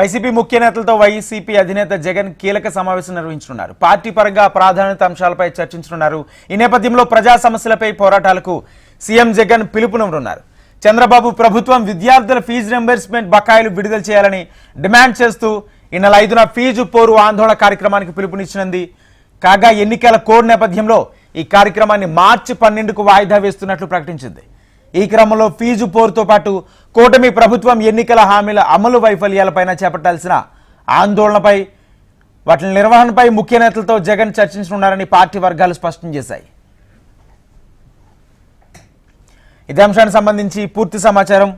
YCP ముఖ్య నేతలతో YCP అధినేత జగన్ కీలక సమావేశం నిర్వహించనున్నారు. పార్టీ పరంగా ప్రాధాన్యత అంశాలపై చర్చించనున్నారు. ఈ నేపథ్యంలో ప్రజా సమస్యలపై పోరాటాలకు సీఎం జగన్ పిలుపునివ్వనున్నారు. చంద్రబాబు ప్రభుత్వం విద్యార్థుల ఫీజు రింబర్స్మెంట్ బకాయిలు విడుదల చేయాలని డిమాండ్ చేస్తూ ఈ నెల 5న ఫీజు పోరు ఆందోళన కార్యక్రమానికి పిలుపునిచ్చినది. కాగా ఎన్నికల కోడ్ నేపథ్యంలో ఈ కార్యక్రమాన్ని మార్చి 12కు వాయిదా వేస్తున్నట్లు ప్రకటించింది. ఈ క్రమంలో ఫీజు పోరుతో పాటు కూటమి ప్రభుత్వం ఎన్నికల హామీల అమలు వైఫల్యాలపైన చేపట్టాల్సిన ఆందోళనపై వాటి నిర్వహణపై ముఖ్య నేతలతో జగన్ చర్చించనున్నారని పార్టీ వర్గాలు స్పష్టం చేశాయి. ఇదే అంశానికి సంబంధించి పూర్తి సమాచారం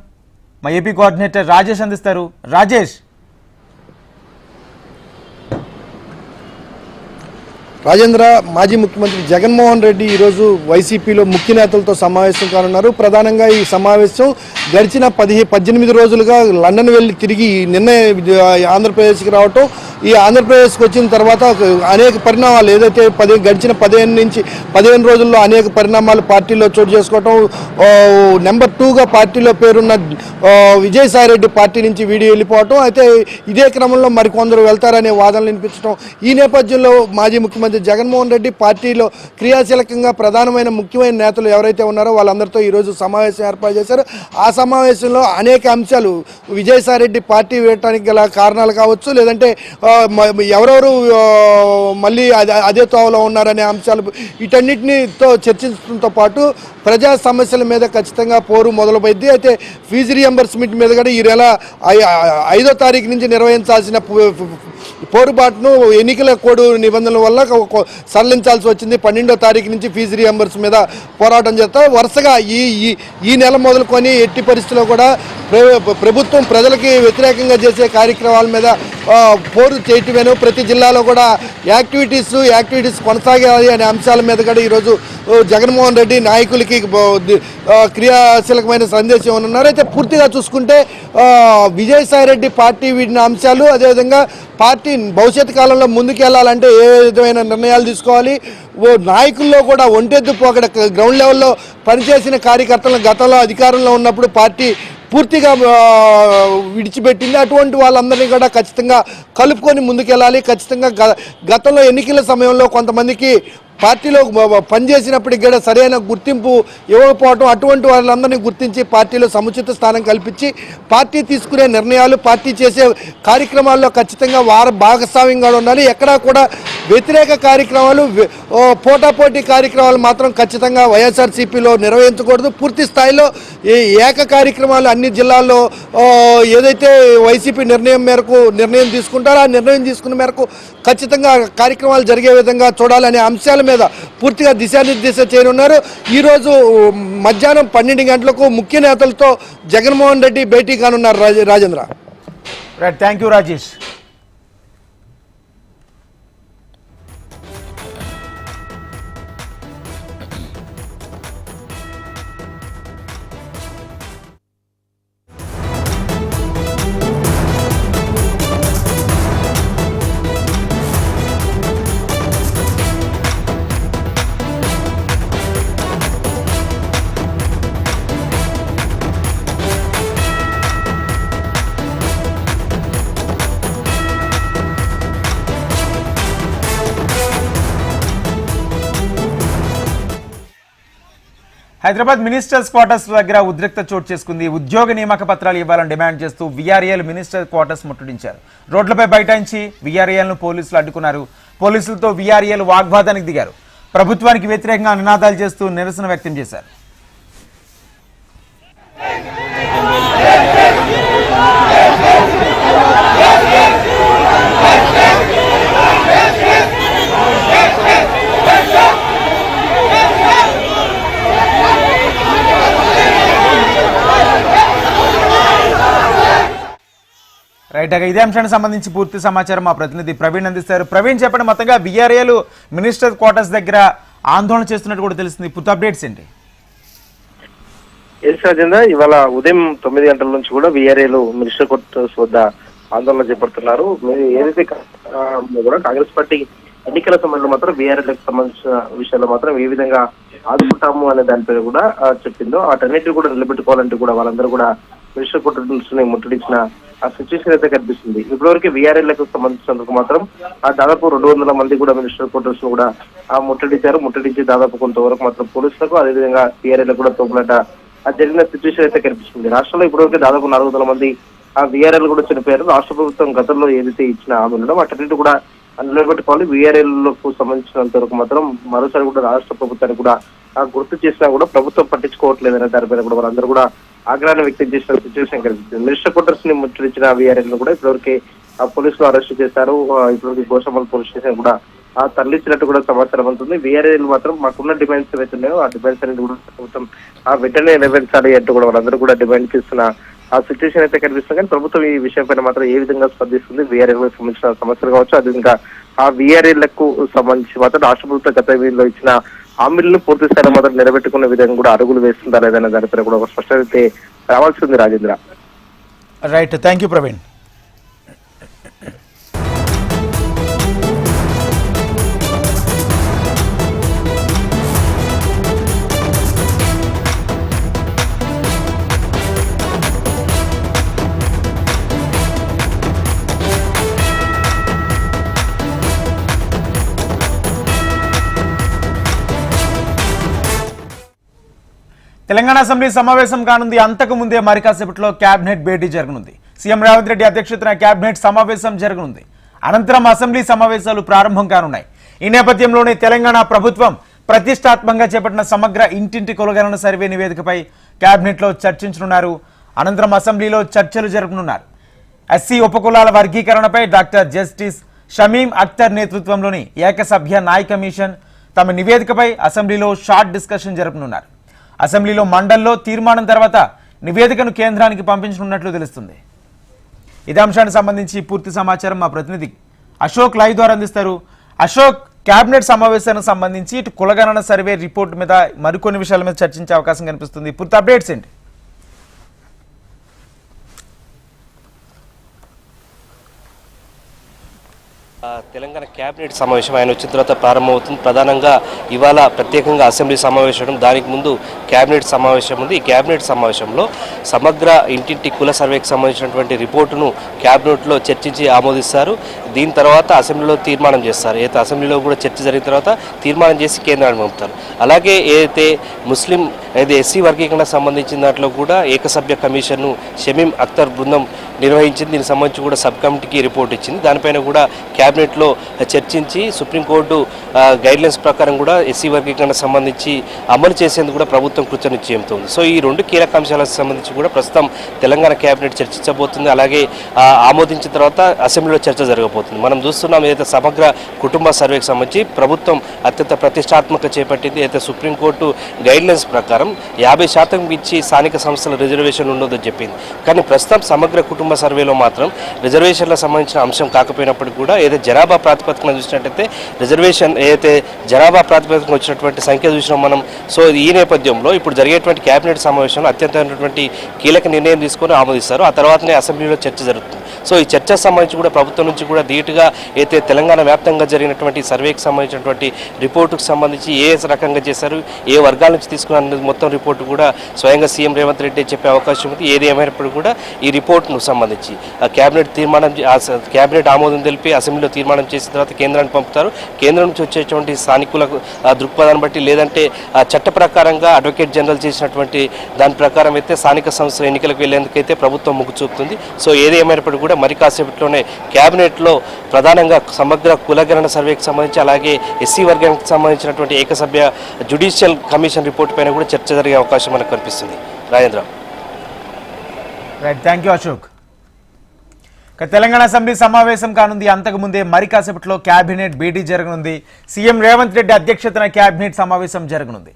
మా ఏపీ కోఆర్డినేటర్ రాజేష్ అందిస్తారు. రాజేష్. రాజేంద్ర, మాజీ ముఖ్యమంత్రి జగన్మోహన్ రెడ్డి ఈరోజు వైసీపీలో ముఖ్య నేతలతో సమావేశం కానున్నారు. ప్రధానంగా ఈ సమావేశం గడిచిన 18 రోజులుగా లండన్ వెళ్ళి తిరిగి నిన్న ఆంధ్రప్రదేశ్కి రావటం, ఈ ఆంధ్రప్రదేశ్కి వచ్చిన తర్వాత అనేక పరిణామాలు ఏదైతే గడిచిన 15 రోజుల్లో అనేక పరిణామాలు పార్టీలో చోటు చేసుకోవటం, నెంబర్ 2గా పార్టీలో పేరున్న విజయసాయిరెడ్డి పార్టీ నుంచి వీడి వెళ్ళిపోవటం, అయితే ఇదే క్రమంలో మరికొందరు వెళ్తారనే వాదనలు వినిపించడం. ఈ నేపథ్యంలో మాజీ ముఖ్యమంత్రి జగన్మోహన్ రెడ్డి పార్టీలో క్రియాశీలకంగా ప్రధానమైన ముఖ్యమైన నేతలు ఎవరైతే ఉన్నారో వాళ్ళందరితో ఈరోజు సమావేశం ఏర్పాటు చేశారు. ఆ సమావేశంలో అనేక అంశాలు, విజయసాయిరెడ్డి పార్టీ వేయడానికి గల కారణాలు కావచ్చు, లేదంటే ఎవరెవరు మళ్ళీ అదే తోవలో ఉన్నారనే అంశాలు, వీటన్నిటితో చర్చించడంతో పాటు ప్రజా సమస్యల మీద ఖచ్చితంగా పోరు మొదలుపోయింది. అయితే ఫీజు రియంబర్స్మెంట్ మీద కూడా ఈ నెల 5వ తారీఖు నుంచి నిర్వహించాల్సిన పోరుబాటును ఎన్నికల కోడ్ నిబంధనల వల్ల సడలించాల్సి వచ్చింది. 12వ తారీఖు నుంచి ఫీజు రియంబర్స్ మీద పోరాటం చేస్తా వరుసగా ఈ నెల మొదలుకొని ఎట్టి పరిస్థితుల్లో కూడా ప్రభుత్వం ప్రజలకి వ్యతిరేకంగా చేసే కార్యక్రమాల మీద పోరు చేయటమేను, ప్రతి జిల్లాలో కూడా యాక్టివిటీస్ కొనసాగాలి అనే అంశాల మీద కూడా ఈరోజు జగన్మోహన్ రెడ్డి నాయకులకి క్రియాశీలకమైన సందేశం ఉన్నారు. అయితే పూర్తిగా చూసుకుంటే విజయసాయిరెడ్డి పార్టీ వీడిన అంశాలు, అదేవిధంగా పార్టీ భవిష్యత్తు కాలంలో ముందుకెళ్లాలంటే ఏ విధమైన నిర్ణయాలు తీసుకోవాలి, నాయకుల్లో కూడా ఒంటెద్దు పోకడ, గ్రౌండ్ లెవెల్లో పనిచేసిన కార్యకర్తలను గతంలో అధికారంలో ఉన్నప్పుడు పార్టీ పూర్తిగా విడిచిపెట్టింది. అటువంటి వాళ్ళందరినీ కూడా ఖచ్చితంగా కలుపుకొని ముందుకెళ్ళాలి. ఖచ్చితంగా గతంలో ఎన్నికల సమయంలో కొంతమందికి పార్టీలో పనిచేసినప్పటికి కూడా సరైన గుర్తింపు ఇవ్వకపోవటం, అటువంటి వాళ్ళందరినీ గుర్తించి పార్టీలో సముచిత స్థానం కల్పించి పార్టీ తీసుకునే నిర్ణయాలు, పార్టీ చేసే కార్యక్రమాల్లో ఖచ్చితంగా భాగస్వామ్యంగా ఉండాలి. ఎక్కడా కూడా వ్యతిరేక కార్యక్రమాలు, పోటాపోటీ కార్యక్రమాలు మాత్రం ఖచ్చితంగా వైఎస్ఆర్సీపీలో నిర్వహించకూడదు. పూర్తి స్థాయిలో ఏక కార్యక్రమాలు అన్ని జిల్లాల్లో ఏదైతే వైసీపీ నిర్ణయం తీసుకుంటారో ఆ నిర్ణయం తీసుకున్న మేరకు ఖచ్చితంగా కార్యక్రమాలు జరిగే విధంగా చూడాలనే అంశాల మీద పూర్తిగా దిశానిర్దేశం చేయనున్నారు. ఈరోజు మధ్యాహ్నం 12 గంటలకు ముఖ్య నేతలతో జగన్మోహన్ రెడ్డి భేటీ కానున్నారు. Rajendra. Thank you Rajesh. Hyderabad ministers quarters దగ్గర ఉద్రిక్త చోటు చేసుకుంది. ఉద్యోగ నియామక పత్రాలు ఇవ్వాలని డిమాండ్ చేస్తూ వీఆర్ఏలు మినిస్టర్ క్వార్టర్స్ ముట్టడించారు. రోడ్లపై బైఠాయించి వీఆర్ఏలను పోలీసులు అడ్డుకున్నారు. పోలీసులతో వీఆర్ఏలు వాగ్వాదానికి దిగారు. ప్రభుత్వానికి వ్యతిరేకంగా నినాదాలు చేస్తూ నిరసన వ్యక్తం చేశారు. రైట్, ఇదే అంశానికి సంబంధించి పూర్తి సమాచారం మా ప్రతినిధి ప్రవీణ్ అందిస్తారు. ప్రవీణ్, చెప్పండి, మొత్తంగా వీఆర్ఏలు మినిస్టర్ క్వార్టర్స్ దగ్గర ఆందోళన చేస్తున్నట్టు కూడా తెలుస్తుంది. పూర్తి అప్డేట్స్ ఏంటి? రాజేంద్ర, ఇవాళ ఉదయం 9 గంటల నుంచి కూడా వీఆర్ఏలు మినిస్టర్ క్వార్టర్స్ వద్ద ఆందోళన చేపడుతున్నారు. ఏదైతే కూడా కాంగ్రెస్ పార్టీ ఎన్నికల సమయంలో మాత్రం వీఆర్ఏలకు సంబంధించిన విషయాల్లో మాత్రం ఏ విధంగా ఆదుకుంటాము అనే దానిపై కూడా చెప్పిందో వాటన్నిటిని కూడా నిలబెట్టుకోవాలంటూ కూడా వాళ్ళందరూ కూడా మినిస్టర్ క్వార్టర్స్ ని ముట్టడించిన ఆ సిచ్యువేషన్ అయితే కనిపిస్తుంది. ఇప్పటివరకు వీఆర్ఎల్లకు సంబంధించినందుకు మాత్రం దాదాపు 200 మంది కూడా మినిస్టర్ క్వార్టర్స్ ను కూడా ముట్టడించారు. ముట్టడించి దాదాపు కొంతవరకు మాత్రం పోలీసులకు అదేవిధంగా వీఆర్ఎల్ కూడా తోపులాట జరిగిన సిచ్యువేషన్ అయితే కనిపిస్తుంది. రాష్ట్రంలో ఇప్పటివరకు దాదాపు 400 మంది వీఆర్ఎల్ కూడా చనిపోయారు. రాష్ట్ర ప్రభుత్వం గతంలో ఏదైతే ఇచ్చిన హామీలను వాటన్నిటి కూడా నిలబెట్టుకోవాలి. వీఆర్ఎల్ కు సంబంధించినంత వరకు మాత్రం మరోసారి కూడా రాష్ట్ర ప్రభుత్వాన్ని కూడా గుర్తు చేసినా కూడా ప్రభుత్వం పట్టించుకోవట్లేదనే దానిపైన కూడా వాళ్ళందరూ కూడా ఆగ్రహాన్ని వ్యక్తం చేసిన సిచ్యువేషన్ కనిపిస్తుంది. మినిస్టర్ క్వార్టర్స్ ని ముట్టడించిన వీఆర్ఎల్ ను కూడా ఇప్పటివరకు పోలీసులు అరెస్ట్ చేశారు. ఇప్పటివరకు గోషామల్ పోలీస్ స్టేషన్ కూడా తరలించినట్టు కూడా సమాచారం ఉంటుంది. వీఆర్ఎల్ మాత్రం మాకున్న డిమాండ్స్ ఏవైతే ఉన్నాయో ఆ డిమాండ్స్ అనేది కూడా ప్రభుత్వం వెంటనే నెరవేర్చాలి అంటూ కూడా వాళ్ళందరూ కూడా డిమాండ్ చేస్తున్న ఆ సిచ్యువేషన్ అయితే కనిపిస్తుంది. కానీ ప్రభుత్వం ఈ విషయం పైన మాత్రం ఏ విధంగా స్పందిస్తుంది, వీఆర్ఎల్ కు సంబంధించిన సమస్యలు కావచ్చు, అదేవిధంగా ఆ వీఆర్ఎల్లకు సంబంధించి మాత్రం రాష్ట్ర ప్రభుత్వం గత వీళ్ళు ఇచ్చిన హామీలను పూర్తి స్థాయిలో మాత్రం నిలబెట్టుకునే విధంగా కూడా అడుగులు వేస్తుందా లేదనే దానిపైన కూడా ఒక స్పష్టత రావాల్సి ఉంది. Rajendra. Right, thank you Praveen. Telangana assembly సమావేశం కానుంది. అంతకు ముందే మరి కాసేపట్లో కేబినెట్ భేటీ జరగనుంది. సీఎం రేవంత్ రెడ్డి అధ్యక్షతన కేబినెట్ సమావేశం జరగనుంది. అనంతరం అసెంబ్లీ సమావేశాలు ప్రారంభం కానున్నాయి. ఈ నేపథ్యంలోనే తెలంగాణ ప్రభుత్వం ప్రతిష్టాత్మకంగా చేపట్టిన సమగ్ర ఇంటింటి కొలగణన సర్వే నివేదికపై కేబినెట్లో చర్చించనున్నారు. అనంతరం అసెంబ్లీలో చర్చలు జరపనున్నారు. ఎస్సీ ఉపకులాల వర్గీకరణపై డాక్టర్ జస్టిస్ షమీం అఖ్తర్ నేతృత్వంలోని ఏకసభ్య న్యాయ కమిషన్ తమ నివేదికపై అసెంబ్లీలో షార్ట్ డిస్కషన్ జరపనున్నారు. అసెంబ్లీలో మండల్లో తీర్మానం తర్వాత నివేదికను కేంద్రానికి పంపించనున్నట్లు తెలుస్తుంది. ఇదే అంశానికి సంబంధించి పూర్తి సమాచారం మా ప్రతినిధి అశోక్ లైవ్ ద్వారా అందిస్తారు. అశోక్, కేబినెట్ సమావేశానికి సంబంధించి ఇటు కులగణన సర్వే రిపోర్ట్ మీద మరికొన్ని విషయాల మీద చర్చించే అవకాశం కనిపిస్తుంది. పూర్తి అప్డేట్స్ ఏంటి? తెలంగాణ కేబినెట్ సమావేశం ఆయన వచ్చిన తర్వాత ప్రారంభమవుతుంది. ప్రధానంగా ఇవాళ ప్రత్యేకంగా అసెంబ్లీ సమావేశం, దానికి ముందు కేబినెట్ సమావేశం ఉంది. ఈ కేబినెట్ సమావేశంలో సమగ్ర ఇంటింటి కుల సర్వేకి సంబంధించినటువంటి రిపోర్టును కేబినెట్లో చర్చించి ఆమోదిస్తారు. దీని తర్వాత అసెంబ్లీలో తీర్మానం చేస్తారు. అయితే అసెంబ్లీలో కూడా చర్చ జరిగిన తర్వాత తీర్మానం చేసి కేంద్రానికి పంపుతారు. అలాగే ఏదైతే ముస్లిం ఎస్సీ వర్గీకరణకు సంబంధించిన దాంట్లో కూడా ఏకసభ్య కమిషన్ను షమీం అఖ్తర్ బృందం నిర్వహించింది. దీనికి సంబంధించి కూడా సబ్ కమిటీకి రిపోర్ట్ ఇచ్చింది. దానిపైన కూడా క్యాబినెట్లో చర్చించి సుప్రీంకోర్టు గైడ్లైన్స్ ప్రకారం కూడా ఎస్సీ వర్గీకరణకు సంబంధించి అమలు చేసేందుకు కూడా ప్రభుత్వం కృతనిశ్చయంతో ఉంది. సో ఈ రెండు కీలక అంశాలకు సంబంధించి కూడా ప్రస్తుతం తెలంగాణ క్యాబినెట్ చర్చించబోతుంది. అలాగే ఆమోదించిన తర్వాత అసెంబ్లీలో చర్చ జరగబోతుంది. మనం చూస్తున్నాం ఏదైతే సమగ్ర కుటుంబ సర్వేకి సంబంధించి ప్రభుత్వం అత్యంత ప్రతిష్టాత్మక చేపట్టింది. అయితే సుప్రీంకోర్టు గైడ్లైన్స్ ప్రకారం 50% ఇచ్చి స్థానిక సంస్థల రిజర్వేషన్ ఉండొద్దని చెప్పింది. కానీ ప్రస్తుతం సమగ్ర కుటుంబ సర్వేలో మాత్రం రిజర్వేషన్లకు సంబంధించిన అంశం కాకపోయినప్పటికీ కూడా ఏదైతే జనాభా ప్రాతిపదికన చూసినట్టయితే రిజర్వేషన్ ఏదైతే జనాభా ప్రాతిపదికన వచ్చినటువంటి సంఖ్య చూసినాం మనం. సో ఈ నేపథ్యంలో ఇప్పుడు జరిగేటువంటి కేబినెట్ సమావేశంలో అత్యంతమైనటువంటి కీలక నిర్ణయం తీసుకొని ఆమోదిస్తారు. ఆ తర్వాతనే అసెంబ్లీలో చర్చ జరుగుతుంది. సో ఈ చర్చకు సంబంధించి కూడా ప్రభుత్వం నుంచి కూడా ధీటుగా అయితే తెలంగాణ వ్యాప్తంగా జరిగినటువంటి సర్వేకి సంబంధించినటువంటి రిపోర్టుకు సంబంధించి ఏ రకంగా చేశారు, ఏ వర్గాల నుంచి తీసుకున్న మొత్తం రిపోర్టు కూడా స్వయంగా సీఎం రేవంత్ రెడ్డి చెప్పే అవకాశం ఉంది. ఏది ఏమైనప్పుడు కూడా ఈ రిపోర్టును సంబంధించి కేబినెట్ ఆమోదం తెలిపి అసెంబ్లీలో తీర్మానం చేసిన తర్వాత కేంద్రానికి పంపుతారు. కేంద్రం నుంచి వచ్చేటువంటి స్థానికుల దృక్పథాన్ని బట్టి లేదంటే చట్ట ప్రకారంగా అడ్వకేట్ జనరల్ చేసినటువంటి దాని ప్రకారం అయితే స్థానిక సంస్థల ఎన్నికలకు వెళ్లేందుకైతే ప్రభుత్వం మొగ్గు చూపుతుంది. సో ఏది ఏమైనప్పుడు కూడా మరి కాసేపట్లోనే కేబినెట్లో ప్రధానంగా సమగ్ర కులగణన సర్వేకి సంబంధించి అలాగే ఎస్సీ వర్గానికి సంబంధించినటువంటి ఏకసభ్య జ్యుడిషియల్ కమిషన్ రిపోర్ట్ పైన కూడా చర్చ జరిగే అవకాశం మనకు కనిపిస్తుంది. Rajendra. Right, thank you Ashok. Telangana assembly సమావేశం కానుంది. అంతకు ముందే మరి కాసేపట్లో కేబినెట్ భేటీ జరగనుంది. సీఎం రేవంత్ రెడ్డి అధ్యక్షతన కేబినెట్ సమావేశం జరగనుంది.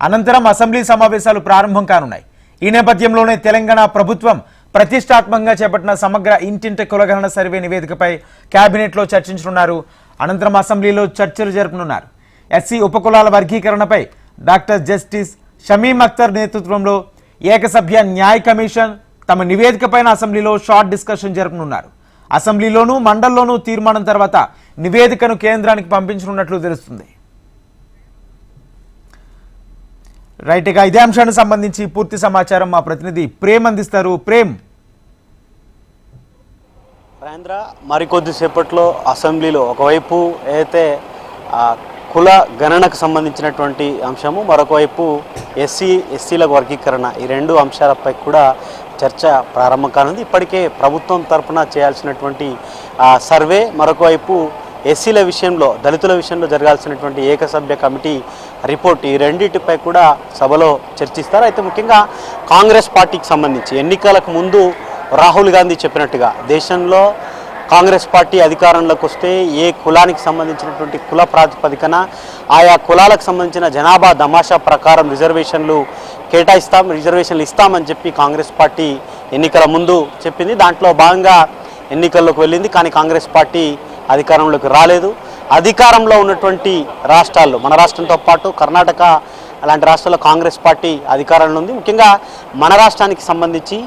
అనంతరం అసెంబ్లీ సమావేశాలు ప్రారంభం కానున్నాయి. ఈ నేపథ్యంలోనే తెలంగాణ ప్రభుత్వం ప్రతిష్టాత్మకంగా చేపట్టిన సమగ్ర ఇంటింటి కులగణన సర్వే నివేదికపై కేబినెట్లో చర్చించనున్నారు. అనంతరం అసెంబ్లీలో చర్చలు జరపనున్నారు. ఎస్సీ ఉపకులాల వర్గీకరణపై డాక్టర్ జస్టిస్ షమీం అఖ్తర్ నేతృత్వంలో ఏకసభ్య న్యాయ కమిషన్ తమ నివేదికపైన అసెంబ్లీలో షార్ట్ డిస్కషన్ జరపనున్నారు. అసెంబ్లీలోనూ మండల్లోనూ తీర్మానం తర్వాత నివేదికను కేంద్రానికి పంపించనున్నట్లు తెలుస్తుంది. రైట్, ఇక ఇదే అంశానికి సంబంధించి పూర్తి సమాచారం మా ప్రతినిధి ప్రేమ్ అందిస్తారు. ప్రేమ్. రాజేంద్ర, మరికొద్దిసేపట్లో అసెంబ్లీలో ఒకవైపు ఏదైతే కుల గణనకు సంబంధించినటువంటి అంశము, మరొకవైపు ఎస్సీల వర్గీకరణ, ఈ రెండు అంశాలపై కూడా చర్చ ప్రారంభం కానుంది. ఇప్పటికే ప్రభుత్వం తరఫున చేయాల్సినటువంటి సర్వే, మరొకవైపు ఎస్సీల విషయంలో, దళితుల విషయంలో జరగాల్సినటువంటి ఏకసభ్య కమిటీ రిపోర్ట్, ఈ రెండింటిపై కూడా సభలో చర్చిస్తారు. అయితే ముఖ్యంగా కాంగ్రెస్ పార్టీకి సంబంధించి ఎన్నికలకు ముందు రాహుల్ గాంధీ చెప్పినట్టుగా దేశంలో కాంగ్రెస్ పార్టీ అధికారంలోకి వస్తే ఏ కులానికి సంబంధించినటువంటి కుల ప్రాతిపదికన ఆయా కులాలకు సంబంధించిన జనాభా దమాషా ప్రకారం రిజర్వేషన్లు ఇస్తామని చెప్పి కాంగ్రెస్ పార్టీ ఎన్నికల ముందు చెప్పింది. దాంట్లో భాగంగా ఎన్నికల్లోకి వెళ్ళింది. కానీ కాంగ్రెస్ పార్టీ అధికారంలోకి రాలేదు. అధికారంలో ఉన్నటువంటి రాష్ట్రాల్లో, మన రాష్ట్రంతో పాటు కర్ణాటక అలాంటి రాష్ట్రాల్లో కాంగ్రెస్ పార్టీ అధికారంలో ఉంది. ముఖ్యంగా మన రాష్ట్రానికి సంబంధించి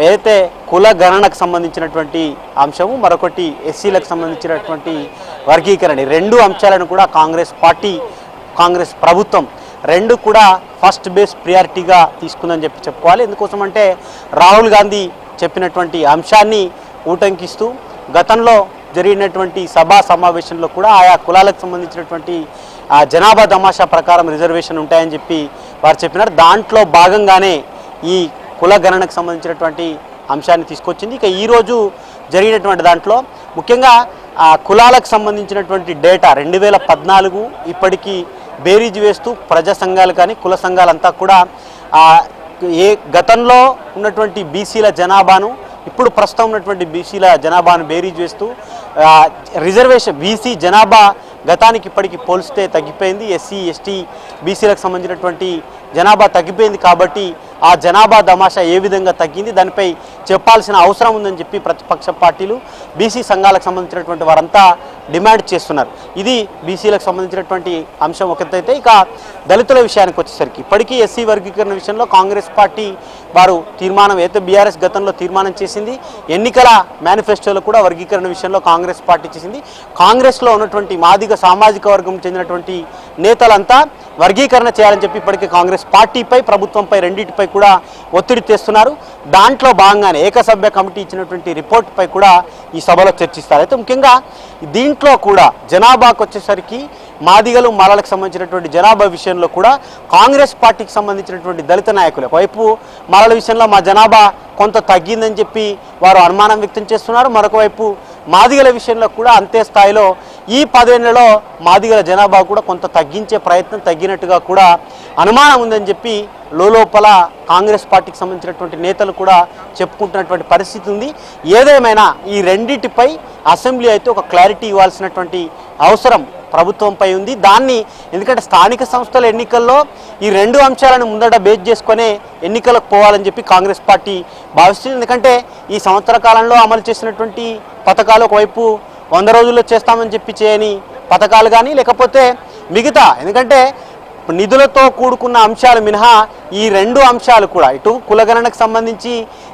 ఏదైతే కుల గణనకు సంబంధించినటువంటి అంశము, మరొకటి ఎస్సీలకు సంబంధించినటువంటి వర్గీకరణ, రెండు అంశాలను కూడా కాంగ్రెస్ ప్రభుత్వం రెండు కూడా ఫస్ట్ బేస్ ప్రియారిటీగా తీసుకుందని చెప్పుకోవాలి. ఎందుకోసం అంటే రాహుల్ గాంధీ చెప్పినటువంటి అంశాన్ని ఊటంకిస్తూ గతంలో జరిగినటువంటి సభా సమావేశంలో కూడా ఆయా కులాలకు సంబంధించినటువంటి జనాభా దమాషా ప్రకారం రిజర్వేషన్ ఉంటాయని చెప్పి వారు చెప్పినారు. దాంట్లో భాగంగానే ఈ కుల గణనకు సంబంధించినటువంటి అంశాన్ని తీసుకొచ్చింది. ఇక ఈరోజు జరిగినటువంటి దాంట్లో ముఖ్యంగా కులాలకు సంబంధించినటువంటి డేటా 2014 ఇప్పటికీ బేరీజు వేస్తూ ప్రజా సంఘాలు కానీ కుల సంఘాలంతా కూడా గతంలో ఉన్నటువంటి బీసీల జనాభాను, ఇప్పుడు ప్రస్తుతం ఉన్నటువంటి బీసీల జనాభాను బేరీజు వేస్తూ రిజర్వేషన్ బీసీ జనాభా గతానికి ఇప్పటికి పోలిస్తే తగ్గిపోయింది. ఎస్సీ ఎస్టీ బీసీలకు సంబంధించినటువంటి జనాభా తగ్గిపోయింది. కాబట్టి ఆ జనాభా దమాషా ఏ విధంగా తగ్గింది, దానిపై చెప్పాల్సిన అవసరం ఉందని చెప్పి ప్రతిపక్ష పార్టీలు, బీసీ సంఘాలకు సంబంధించినటువంటి వారంతా డిమాండ్ చేస్తున్నారు. ఇది బీసీలకు సంబంధించినటువంటి అంశం ఒకటైతే, ఇక దళితుల విషయానికి వచ్చేసరికి ఇప్పటికీ ఎస్సీ వర్గీకరణ విషయంలో కాంగ్రెస్ పార్టీ వారు తీర్మానం, అయితే బీఆర్ఎస్ గతంలో తీర్మానం చేసింది, ఎన్నికల మేనిఫెస్టోలో కూడా వర్గీకరణ విషయంలో కాంగ్రెస్ పార్టీ చేసింది. కాంగ్రెస్లో ఉన్నటువంటి మాదిగ సామాజిక వర్గం చెందినటువంటి నేతలంతా వర్గీకరణ చేయాలని చెప్పి ఇప్పటికే కాంగ్రెస్ పార్టీపై, ప్రభుత్వంపై, రెండింటిపై కూడా ఒత్తిడి తెస్తున్నారు. దాంట్లో భాగంగానే ఏకసభ్య కమిటీ ఇచ్చినటువంటి రిపోర్ట్పై కూడా ఈ సభలో చర్చిస్తారు. అయితే ముఖ్యంగా దీంట్లో కూడా జనాభాకు వచ్చేసరికి మాదిగలు, మాలలకు సంబంధించినటువంటి జనాభా విషయంలో కూడా కాంగ్రెస్ పార్టీకి సంబంధించినటువంటి దళిత నాయకులు ఒకవైపు మాలల విషయంలో మా జనాభా కొంత తగ్గిందని చెప్పి వారు అనుమానం వ్యక్తం చేస్తున్నారు. మరొక వైపు మాదిగల విషయంలో కూడా అంతే స్థాయిలో ఈ 10 ఏళ్లలో మాదిగల జనాభా కూడా కొంత తగ్గించే ప్రయత్నం, తగ్గినట్టుగా కూడా అనుమానం ఉందని చెప్పి లోపల కాంగ్రెస్ పార్టీకి సంబంధించినటువంటి నేతలు కూడా చెప్పుకుంటున్నటువంటి పరిస్థితి ఉంది. ఏదేమైనా ఈ రెండింటిపై అసెంబ్లీ అయితే ఒక క్లారిటీ ఇవ్వాల్సినటువంటి అవసరం ప్రభుత్వంపై ఉంది. దాన్ని ఎందుకంటే స్థానిక సంస్థల ఎన్నికల్లో ఈ రెండు అంశాలను ముందట బేస్ చేసుకునే ఎన్నికలకు పోవాలని చెప్పి కాంగ్రెస్ పార్టీ భావిస్తుంది. ఎందుకంటే ఈ సంవత్సర కాలంలో అమలు చేసినటువంటి పథకాలు ఒకవైపు 100 రోజుల్లో చేస్తామని చెప్పి చేయని పథకాలు కానీ, లేకపోతే మిగతా, ఎందుకంటే నిధులతో కూడుకున్న అంశాలు మినహా ఈ రెండు అంశాలు కూడా, ఇటు కులగణనకు సంబంధించి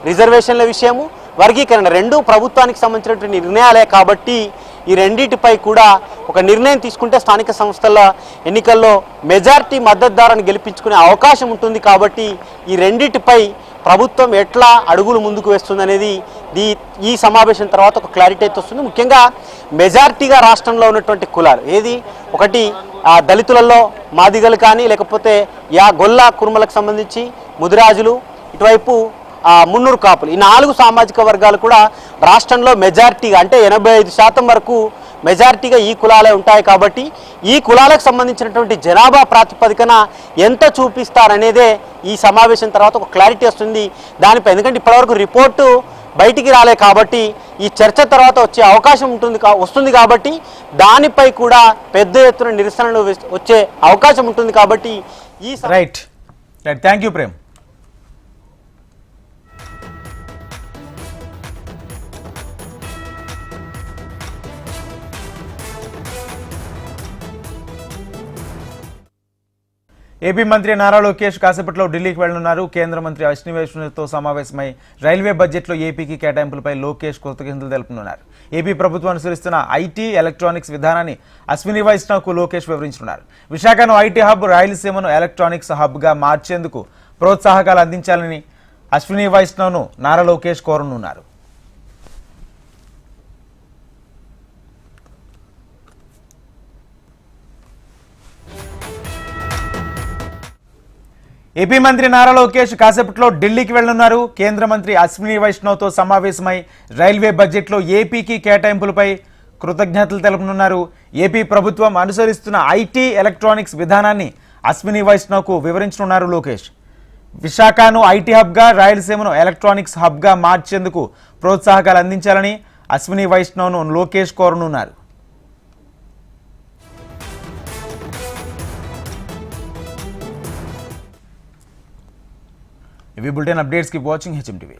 రిజర్వేషన్ల విషయము, వర్గీకరణ, రెండు ప్రభుత్వానికి సంబంధించినటువంటి నిర్ణయాలే. కాబట్టి ఈ రెండింటిపై కూడా ఒక నిర్ణయం తీసుకుంటే స్థానిక సంస్థల ఎన్నికల్లో మెజారిటీ మద్దతుదారుని గెలిపించుకునే అవకాశం ఉంటుంది. కాబట్టి ఈ రెండింటిపై ప్రభుత్వం ఎట్లా అడుగులు ముందుకు వేస్తుందనేది ఈ సమావేశం తర్వాత ఒక క్లారిటీ అయితే వస్తుంది. ముఖ్యంగా మెజారిటీగా రాష్ట్రంలో ఉన్నటువంటి కులాలు ఏది, ఒకటి దళితులలో మాదిగలు కానీ, లేకపోతే గొల్ల కుర్మలకు సంబంధించి ముదిరాజులు, ఇటువైపు మున్నూరు కాపులు, ఈ 4 సామాజిక వర్గాలు కూడా రాష్ట్రంలో మెజారిటీగా, అంటే 85% వరకు మెజారిటీగా ఈ కులాలే ఉంటాయి. కాబట్టి ఈ కులాలకు సంబంధించినటువంటి జనాభా ప్రాతిపదికన ఎంత చూపిస్తారనేదే ఈ సమావేశం తర్వాత ఒక క్లారిటీ వస్తుంది దానిపై. ఎందుకంటే ఇప్పటివరకు రిపోర్టు బయటికి రాలే కాబట్టి ఈ చర్చ తర్వాత వచ్చే అవకాశం వస్తుంది కాబట్టి దానిపై కూడా పెద్ద ఎత్తున నిరసనలు వచ్చే అవకాశం ఉంటుంది. కాబట్టి ఈ right, thank you Prem. AP మంత్రి నారా లోకేష్ కాసేపట్లో ఢిల్లీకి వెళ్లనున్నారు. కేంద్ర మంత్రి అశ్విని వైష్ణవ్తో సమావేశమై రైల్వే బడ్జెట్లో ఏపీకి కేటాయింపులపై లోకేష్ కృతజ్ఞతలు తెలుపనున్నారు. ఏపీ ప్రభుత్వం అనుసరిస్తున్న ఐటీ ఎలక్ట్రానిక్స్ విధానాన్ని అశ్విని వైష్ణవ్కు లోకేష్ వివరించనున్నారు. విశాఖను ఐటీ హబ్, రాయలసీమను ఎలక్ట్రానిక్స్ హబ్గా మార్చేందుకు ప్రోత్సాహకాలు అందించాలని అశ్విని వైష్ణవ్ను నారా లోకేష్ కోరనున్నారు. ఏపీ మంత్రి నారా లోకేష్ కాసేపట్లో ఢిల్లీకి వెళ్లనున్నారు. కేంద్ర మంత్రి అశ్విని వైష్ణవ్తో సమావేశమై రైల్వే బడ్జెట్లో ఏపీకి కేటాయింపులపై కృతజ్ఞతలు తెలుపనున్నారు. ఏపీ ప్రభుత్వం అనుసరిస్తున్న ఐటీ ఎలక్ట్రానిక్స్ విధానాన్ని అశ్విని వైష్ణవ్కు వివరించనున్నారు లోకేష్. విశాఖను ఐటీ హబ్గా, రాయలసీమను ఎలక్ట్రానిక్స్ హబ్గా మార్చేందుకు ప్రోత్సాహకాలు అందించాలని అశ్విని వైష్ణవ్ను లోకేష్ కోరనున్నారు. ఇవి bulletin updates. Keep watching HM TV.